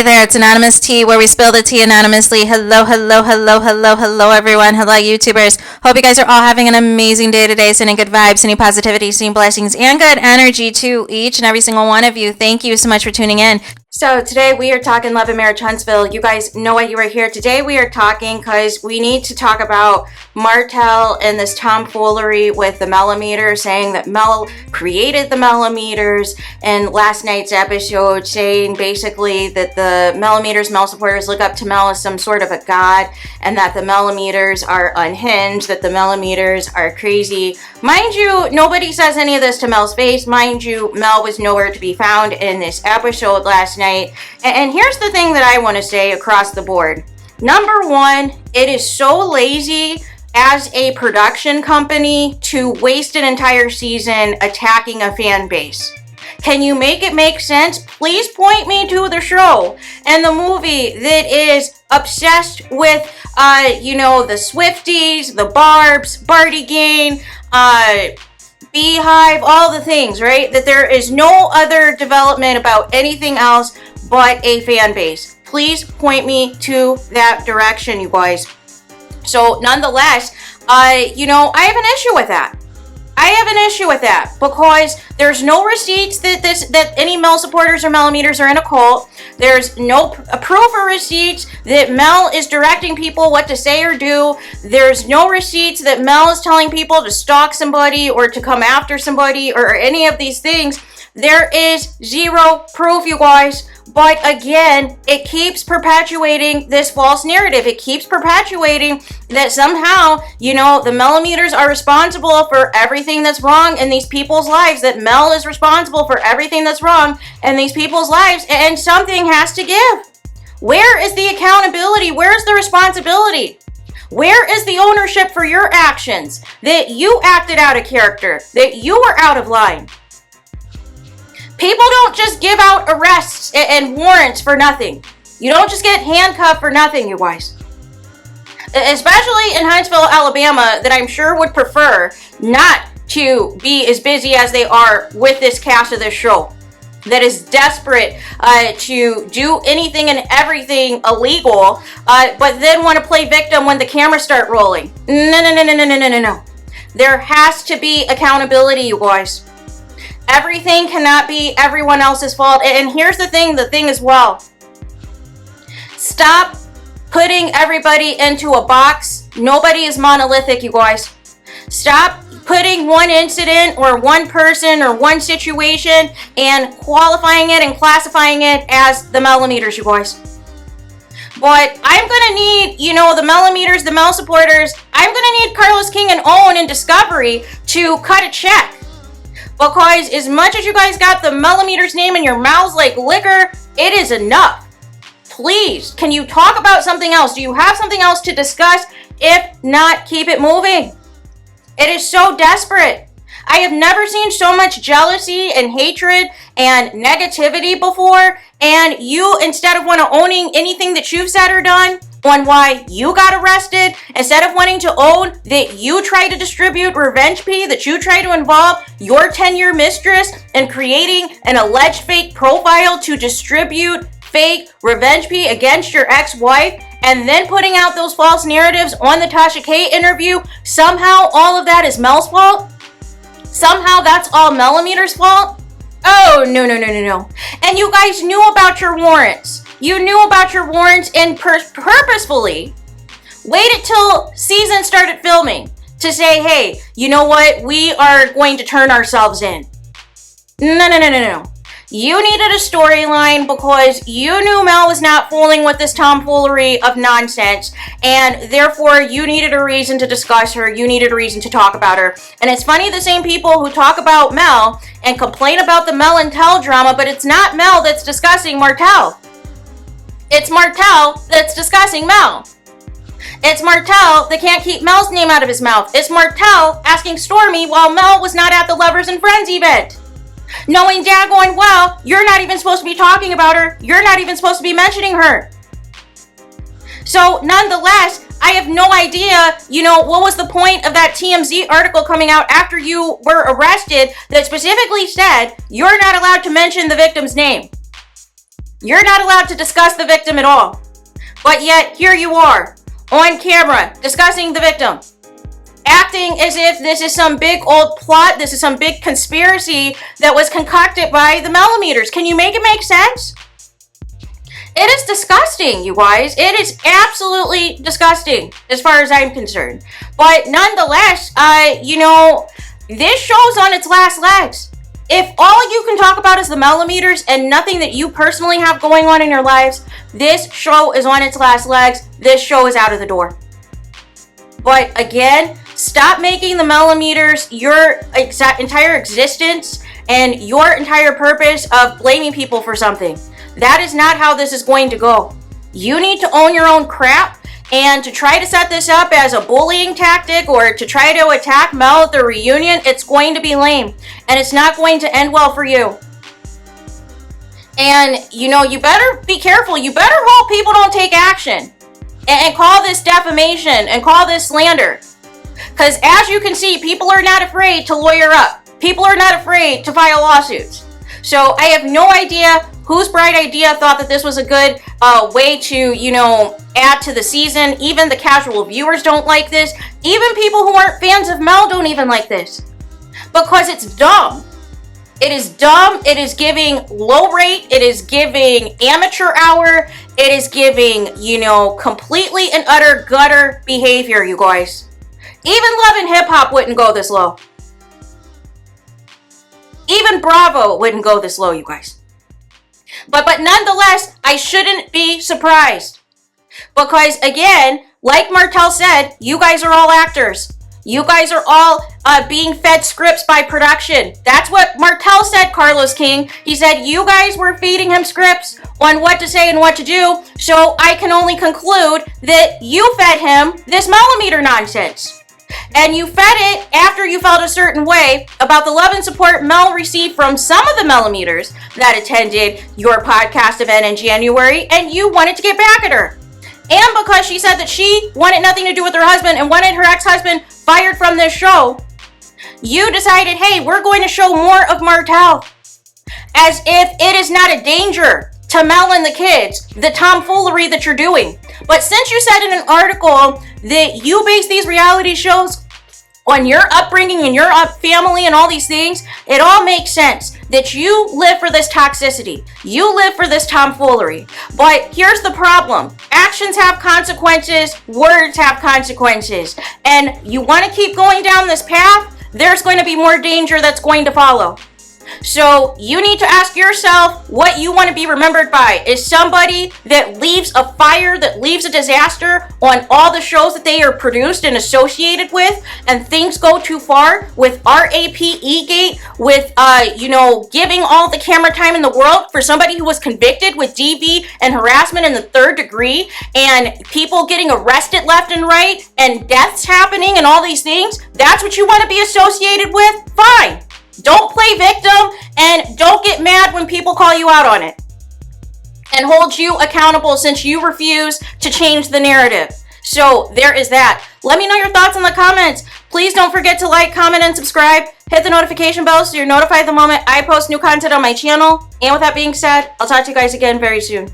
there, it's Anonymous Tea, where we spill the tea anonymously. Hello, hello, hello, hello, hello, everyone. Hello, YouTubers. Hope you guys are all having an amazing day today, sending good vibes, sending positivity, sending blessings, and good energy to each and every single one of you. Thank you so much for tuning in. So today we are talking love and marriage, Huntsville. You guys know why you are here. Today we are talking because we need to talk about Martell and this tomfoolery with the Melometers, saying that Mel created the Melometers, and last night's episode saying basically that the Melometers, Mel supporters look up to Mel as some sort of a god, and that the Melometers are unhinged, that the Melometers are crazy. Mind you, nobody says any of this to Mel's face. Mind you, Mel was nowhere to be found in this episode last night. And here's the thing that I want to say across the board. Number one, it is so lazy as a production company to waste an entire season attacking a fan base. Can you make it make sense? Please point me to the show and the movie that is obsessed with, the Swifties, the Barbs, Barty Gain, Beehive, all the things, right? That there is no other development about anything else but a fan base. Please point me to that direction, you guys. So nonetheless, I have an issue with that. I have an issue with that because there's no receipts that any Mel supporters or Melometers are in a cult. There's no proof or receipts that Mel is directing people what to say or do. There's no receipts that Mel is telling people to stalk somebody or to come after somebody or any of these things. There is zero proof, you guys. But again, it keeps perpetuating this false narrative. It keeps perpetuating that somehow, the Melometers are responsible for everything that's wrong in these people's lives, that Mel is responsible for everything that's wrong in these people's lives, and something has to give. Where is the accountability? Where is the responsibility? Where is the ownership for your actions? That you acted out of character, that you were out of line. People don't just give out arrests and warrants for nothing. You don't just get handcuffed for nothing, you guys. Especially in Huntsville, Alabama, that I'm sure would prefer not to be as busy as they are with this cast of this show. That is desperate to do anything and everything illegal, but then want to play victim when the cameras start rolling. No. There has to be accountability, you guys. Everything cannot be everyone else's fault. And here's the thing as well. Stop putting everybody into a box. Nobody is monolithic, you guys. Stop putting one incident or one person or one situation and qualifying it and classifying it as the Melometers, you guys. But I'm going to need, the Melometers, the Mel supporters, I'm going to need Carlos King and Owen and Discovery to cut a check. Because as much as you guys got the Melometers name in your mouths like liquor, it is enough. Please, can you talk about something else? Do you have something else to discuss? If not, keep it moving. It is so desperate. I have never seen so much jealousy and hatred and negativity before. And you, instead of owning anything that you've said or done, on why you got arrested, instead of wanting to own that you try to distribute revenge pee, that you try to involve your 10-year mistress in creating an alleged fake profile to distribute fake revenge pee against your ex-wife, and then putting out those false narratives on the Tasha K interview, somehow all of that is Mel's fault? Somehow that's all Melometers' fault? Oh, no. And you guys knew about your warrants. You knew about your warrants and purposefully waited till season started filming to say, hey, you know what? We are going to turn ourselves in. No. You needed a storyline because you knew Mel was not fooling with this tomfoolery of nonsense, and therefore you needed a reason to discuss her. You needed a reason to talk about her. And it's funny, the same people who talk about Mel and complain about the Mel and Tell drama, but it's not Mel that's discussing Martell. It's Martell that's discussing Mel. It's Martell that can't keep Mel's name out of his mouth. It's Martell asking STORMI while Mel was not at the Lovers and Friends event. Knowing daggone well, you're not even supposed to be talking about her. You're not even supposed to be mentioning her. So nonetheless, I have no idea, what was the point of that TMZ article coming out after you were arrested that specifically said you're not allowed to mention the victim's name. You're not allowed to discuss the victim at all. But yet, here you are, on camera, discussing the victim. Acting as if this is some big old plot, this is some big conspiracy that was concocted by the Melometers. Can you make it make sense? It is disgusting, you guys. It is absolutely disgusting as far as I'm concerned. But nonetheless, this show's on its last legs. If all you can talk about is the Melometers and nothing that you personally have going on in your lives, this show is on its last legs. This show is out of the door. But again, stop making the Melometers your entire existence and your entire purpose of blaming people for something. That is not how this is going to go. You need to own your own crap, and to try to set this up as a bullying tactic or to try to attack Mel at the reunion, it's going to be lame, and it's not going to end well for you. And, you better be careful. You better hope people don't take action and call this defamation and call this slander. Because as you can see, people are not afraid to lawyer up. People are not afraid to file lawsuits. So I have no idea whose bright idea thought that this was a good way to, add to the season. Even the casual viewers don't like this. Even people who aren't fans of Mel don't even like this. Because it's dumb. It is dumb. It is giving low rate. It is giving amateur hour. It is giving, completely and utter gutter behavior, you guys. Even Love and Hip Hop wouldn't go this low. Even Bravo wouldn't go this low, you guys. But nonetheless, I shouldn't be surprised. Because again, like Martell said, you guys are all actors. You guys are all being fed scripts by production. That's what Martell said, Carlos King. He said you guys were feeding him scripts on what to say and what to do. So I can only conclude that you fed him this Melometer nonsense. And you fed it after you felt a certain way about the love and support Mel received from some of the Melometers that attended your podcast event in January, and you wanted to get back at her. And because she said that she wanted nothing to do with her husband and wanted her ex-husband fired from this show, you decided, hey, we're going to show more of Martell. As if it is not a danger to Mel and the kids, the tomfoolery that you're doing. But since you said in an article that you base these reality shows on your upbringing and your family and all these things, it all makes sense that you live for this toxicity. You live for this tomfoolery. But here's the problem. Actions have consequences. Words have consequences. And you want to keep going down this path, there's going to be more danger that's going to follow. So you need to ask yourself what you want to be remembered by. Is somebody that leaves a fire, that leaves a disaster on all the shows that they are produced and associated with, and things go too far with RAPE gate, with giving all the camera time in the world for somebody who was convicted with DV and harassment in the 3rd degree, and people getting arrested left and right, and deaths happening and all these things? That's what you want to be associated with? Fine. Don't play victim, and don't get mad when people call you out on it. And hold you accountable since you refuse to change the narrative. So there is that. Let me know your thoughts in the comments. Please don't forget to like, comment, and subscribe. Hit the notification bell so you're notified the moment I post new content on my channel. And with that being said, I'll talk to you guys again very soon.